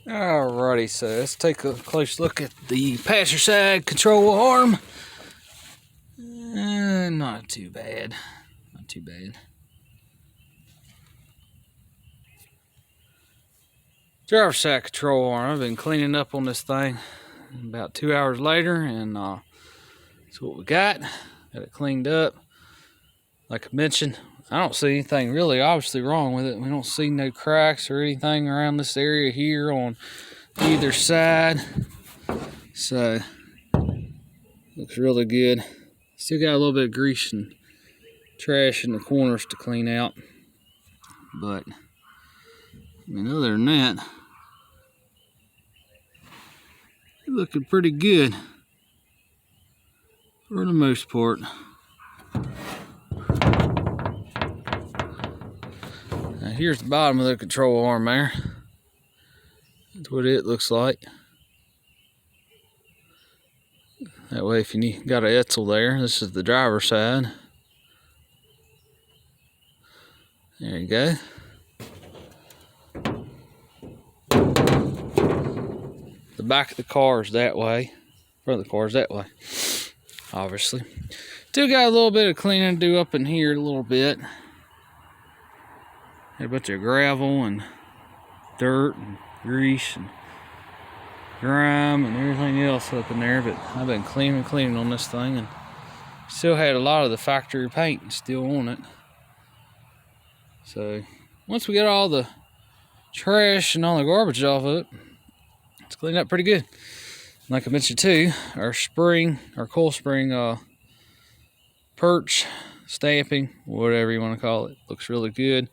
Alrighty, so let's take a close look at the passenger side control arm. Not too bad. Not too bad. Driver's side control arm. I've been cleaning up on this thing about 2 hours later, and that's what we got. Got it cleaned up. Like I mentioned, I don't see anything really obviously wrong with it. We don't see no cracks or anything around this area here on either side. So, looks really good. Still got a little bit of grease and trash in the corners to clean out. But, I mean, other than that, it's looking pretty good for the most part. Now, here's the bottom of the control arm there. That's what it looks like. That way, if you got an Edsel there, this is the driver's side. There you go. The back of the car is that way. Front of the car is that way, obviously. Still got a little bit of cleaning to do up in here a little bit. Had a bunch of gravel and dirt and grease and grime and everything else up in there, but I've been cleaning on this thing, and still had a lot of the factory paint still on it. So once we get all the trash and all the garbage off of it, it's cleaned up pretty good. Like I mentioned too, our coil spring perch stamping, whatever you want to call it, looks really good.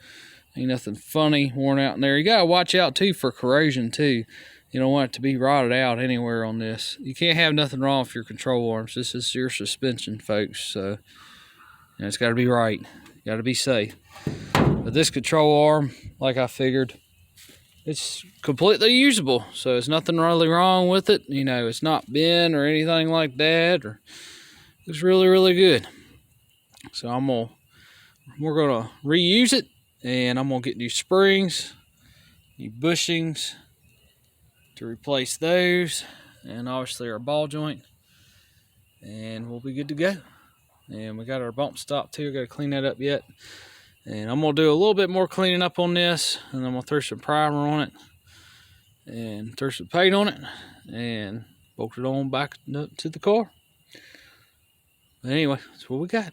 Ain't nothing funny worn out in there. You gotta watch out too for corrosion too. You don't want it to be rotted out anywhere on this. You can't have nothing wrong with your control arms. This is your suspension, folks. So it's got to be right. Got to be safe. But this control arm, like I figured, it's completely usable. So it's nothing really wrong with it. You know, it's not bent or anything like that. It's really, really good. So we're gonna reuse it, and I'm gonna get new springs, new bushings to replace those, and obviously our ball joint, and we'll be good to go. And we got our bump stop too. Got to clean that up yet, and I'm gonna do a little bit more cleaning up on this, and I'm gonna throw some primer on it and throw some paint on it and bolt it on back to the car. But anyway, that's what we got.